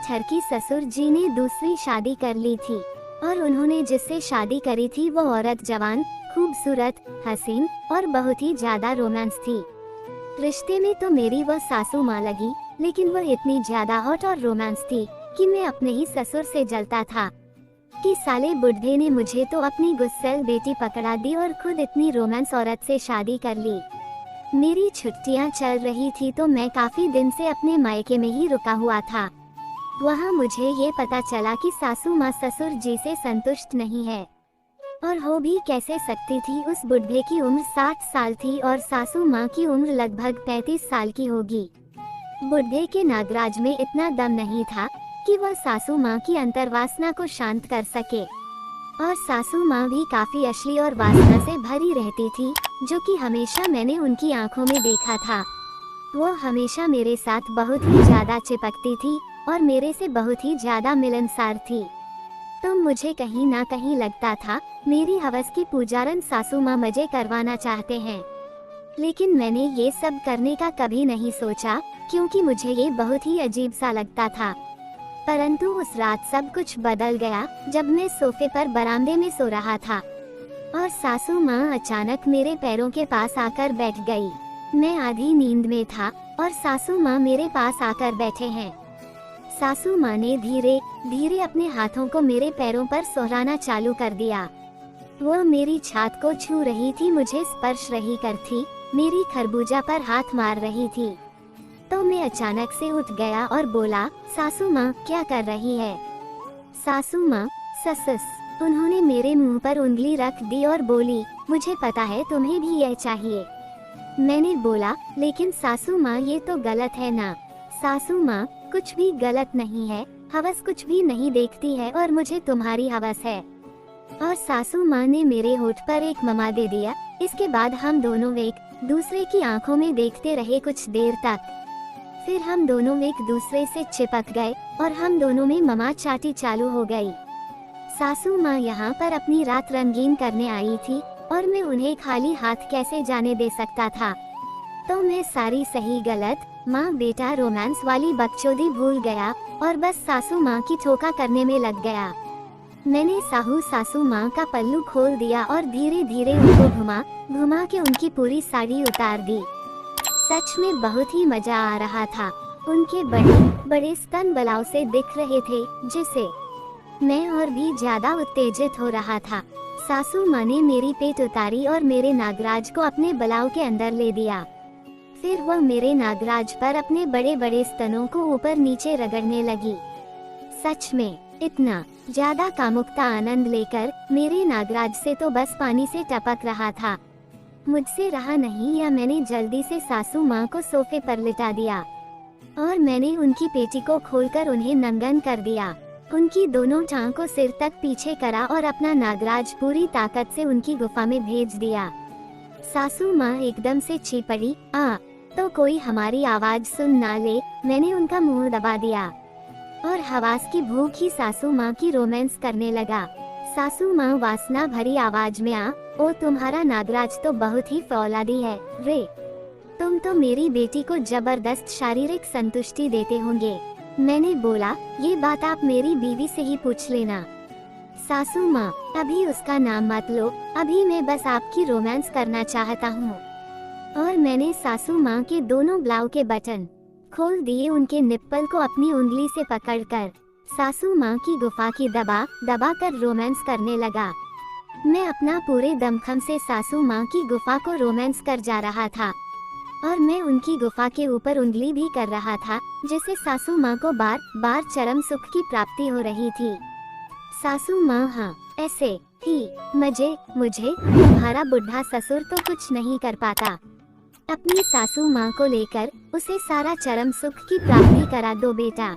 ठरकी ससुर जी ने दूसरी शादी कर ली थी और उन्होंने जिससे शादी करी थी वो औरत जवान, खूबसूरत, हसीन और बहुत ही ज्यादा रोमांस थी। रिश्ते में तो मेरी वो सासू माँ लगी, लेकिन वो इतनी ज्यादा हॉट और रोमांस थी कि मैं अपने ही ससुर से जलता था कि साले बुढ़े ने मुझे तो अपनी गुस्सेल बेटी पकड़ा दी और खुद इतनी रोमांस औरत से शादी कर ली। मेरी छुट्टियां चल रही थी तो मैं काफी दिन से अपने मायके में ही रुका हुआ था। वहाँ मुझे ये पता चला कि सासू माँ ससुर जी से संतुष्ट नहीं है, और हो भी कैसे सकती थी। उस बुढ़े की उम्र 60 साल थी और सासू माँ की उम्र लगभग 35 साल की होगी। बुढ़े के नागराज में इतना दम नहीं था कि वह सासू माँ की अंतर्वासना को शांत कर सके, और सासू माँ भी काफी अश्लील और वासना से भरी रहती थी, जो कि हमेशा मैंने उनकी आंखों में देखा था। वो हमेशा मेरे साथ बहुत ही ज्यादा चिपकती थी और मेरे से बहुत ही ज्यादा मिलनसार थी। तो मुझे कहीं ना कहीं लगता था मेरी हवस की पुजारन सासू माँ मजे करवाना चाहते हैं, लेकिन मैंने ये सब करने का कभी नहीं सोचा क्योंकि मुझे ये बहुत ही अजीब सा लगता था। परंतु उस रात सब कुछ बदल गया जब मैं सोफे पर बरामदे में सो रहा था और सासू माँ अचानक मेरे पैरों के पास आकर बैठ गई। मैं आधी नींद में था और सासू माँ मेरे पास आकर बैठे हैं। सासू माँ ने धीरे धीरे अपने हाथों को मेरे पैरों पर सोहराना चालू कर दिया। वह मेरी छात को छू रही थी, मुझे स्पर्श रही कर थी, मेरी खरबूजा पर हाथ मार रही थी। तो मैं अचानक से उठ गया और बोला, सासू माँ क्या कर रही है? सासू माँ ससस। उन्होंने मेरे मुंह पर उंगली रख दी और बोली, मुझे पता है तुम्हें भी यह चाहिए। मैंने बोला, लेकिन सासू माँ ये तो गलत है ना। सासू माँ कुछ भी गलत नहीं है, हवस कुछ भी नहीं देखती है और मुझे तुम्हारी हवस है। और सासू माँ ने मेरे होठ पर एक ममा दे दिया। इसके बाद हम दोनों एक दूसरे की आंखों में देखते रहे कुछ देर तक। फिर हम दोनों एक दूसरे से चिपक गए और हम दोनों में ममा चाटी चालू हो गई। सासू माँ यहाँ पर अपनी रात रंगीन करने आई थी और मैं उन्हें खाली हाथ कैसे जाने दे सकता था। तो मैं सारी सही गलत माँ बेटा रोमांस वाली बकचोदी भूल गया और बस सासू माँ की ठोका करने में लग गया। मैंने सासू माँ का पल्लू खोल दिया और धीरे धीरे उनको घुमा घुमा के उनकी पूरी साड़ी उतार दी। सच में बहुत ही मजा आ रहा था। उनके बड़े बड़े स्तन बलाव से दिख रहे थे, जिसे मैं और भी ज्यादा उत्तेजित हो रहा था। सासू माँ ने मेरी पेट उतारी और मेरे नागराज को अपने बलाव के अंदर ले दिया। फिर वह मेरे नागराज पर अपने बड़े बड़े स्तनों को ऊपर नीचे रगड़ने लगी। सच में इतना ज्यादा कामुकता आनंद लेकर मेरे नागराज से तो बस पानी से टपक रहा था। मुझसे रहा नहीं, या मैंने जल्दी से सासू माँ को सोफे पर लिटा दिया और मैंने उनकी पेटी को खोलकर उन्हें नंगन कर दिया। उनकी दोनों टांग को सिर तक पीछे करा और अपना नागराज पूरी ताकत से उनकी गुफा में भेज दिया। सासू माँ एकदम से चीख पड़ी, आ तो कोई हमारी आवाज सुन ना ले। मैंने उनका मुंह दबा दिया और हवास की भूख ही सासू माँ की रोमांस करने लगा। सासू माँ वासना भरी आवाज में, आ ओ तुम्हारा नागराज तो बहुत ही फौलादी है रे। तुम तो मेरी बेटी को जबरदस्त शारीरिक संतुष्टि देते होंगे। मैंने बोला, ये बात आप मेरी बीवी से ही पूछ लेना। सासू माँ, अभी उसका नाम मत लो, अभी मैं बस आपकी रोमांस करना चाहता हूँ। और मैंने सासू माँ के दोनों ब्लाउ के बटन खोल दिए, उनके निप्पल को अपनी उंगली से पकड़कर सासू माँ की गुफा की दबा दबा कर रोमांस करने लगा। मैं अपना पूरे दमखम से सासू माँ की गुफा को रोमांस कर जा रहा था और मैं उनकी गुफा के ऊपर उंगली भी कर रहा था, जिससे सासू माँ को बार बार चरम सुख की प्राप्ति हो रही थी। सासू माँ, हाँ ऐसे ही मुझे तुम्हारा बुढ़ा ससुर तो कुछ नहीं कर पाता। अपनी सासू माँ को लेकर उसे सारा चरम सुख की प्राप्ति करा दो बेटा।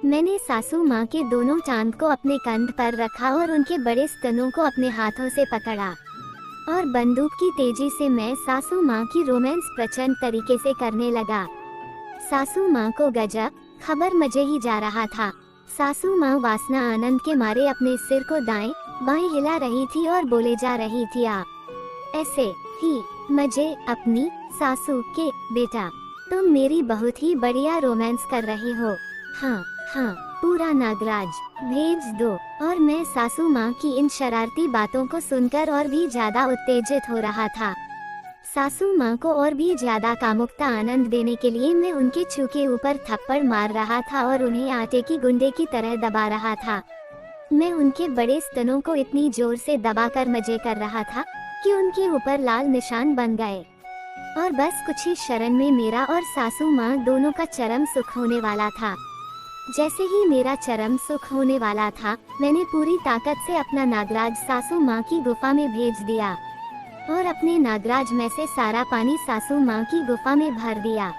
मैंने सासू माँ के दोनों टांग को अपने कंध पर रखा और उनके बड़े स्तनों को अपने हाथों से पकड़ा और बंदूक की तेजी से मैं सासू माँ की रोमांस प्रचंड तरीके से करने लगा। सासू माँ को गजब खबर मजे ही जा रहा था। सासू माँ वासना आनंद के मारे अपने सिर को दाएं बाएं हिला रही थी और बोले जा रही थी, आप ऐसे ही मजे अपनी सासू के बेटा, तुम मेरी बहुत ही बढ़िया रोमांस कर रहे हो। हाँ हाँ, पूरा नागराज भेज दो। और मैं सासू माँ की इन शरारती बातों को सुनकर और भी ज्यादा उत्तेजित हो रहा था। सासू माँ को और भी ज्यादा कामुकता आनंद देने के लिए मैं उनके छू के ऊपर थप्पड़ मार रहा था और उन्हें आटे की गुंडे की तरह दबा रहा था। मैं उनके बड़े स्तनों को इतनी जोर से दबाकर मजे कर रहा था कि उनके ऊपर लाल निशान बन गए। और बस कुछ ही क्षण में मेरा और सासू माँ दोनों का चरम सुख होने वाला था। जैसे ही मेरा चरम सुख होने वाला था, मैंने पूरी ताकत से अपना नागराज सासू माँ की गुफा में भेज दिया और अपने नागराज में से सारा पानी सासू माँ की गुफा में भर दिया।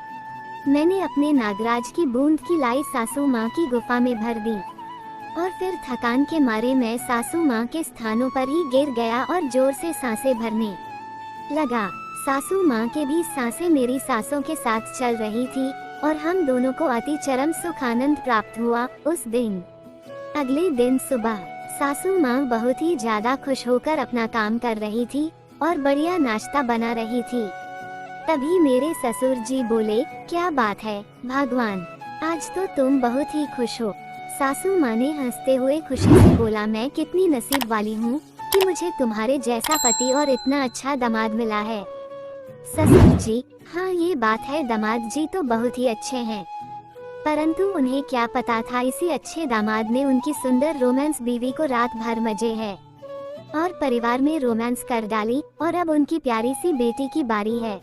मैंने अपने नागराज की बूंद की लाई सासू माँ की गुफा में भर दी और फिर थकान के मारे मैं सासू माँ के स्थानों पर ही गिर गया और जोर से सांसें भरने लगा। सासू माँ के भी सांसें मेरी सांसों के साथ चल रही थी और हम दोनों को अति चरम सुख आनंद प्राप्त हुआ उस दिन। अगले दिन सुबह सासू माँ बहुत ही ज्यादा खुश होकर अपना काम कर रही थी और बढ़िया नाश्ता बना रही थी। तभी मेरे ससुर जी बोले, क्या बात है भगवान, आज तो तुम बहुत ही खुश हो। सासू माँ ने हंसते हुए खुशी से बोला, मैं कितनी नसीब वाली हूँ कि मुझे तुम्हारे जैसा पति और इतना अच्छा दामाद मिला है। ससुर जी, हाँ ये बात है, दामाद जी तो बहुत ही अच्छे हैं, परंतु उन्हें क्या पता था इसी अच्छे दामाद ने उनकी सुंदर रोमांस बीवी को रात भर मजे है और परिवार में रोमांस कर डाली और अब उनकी प्यारी सी बेटी की बारी है।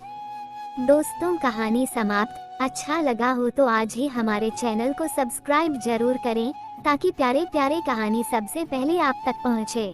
दोस्तों, कहानी समाप्त। अच्छा लगा हो तो आज ही हमारे चैनल को सब्सक्राइब जरूर करें ताकि प्यारे प्यारे कहानी सबसे पहले आप तक पहुँचे।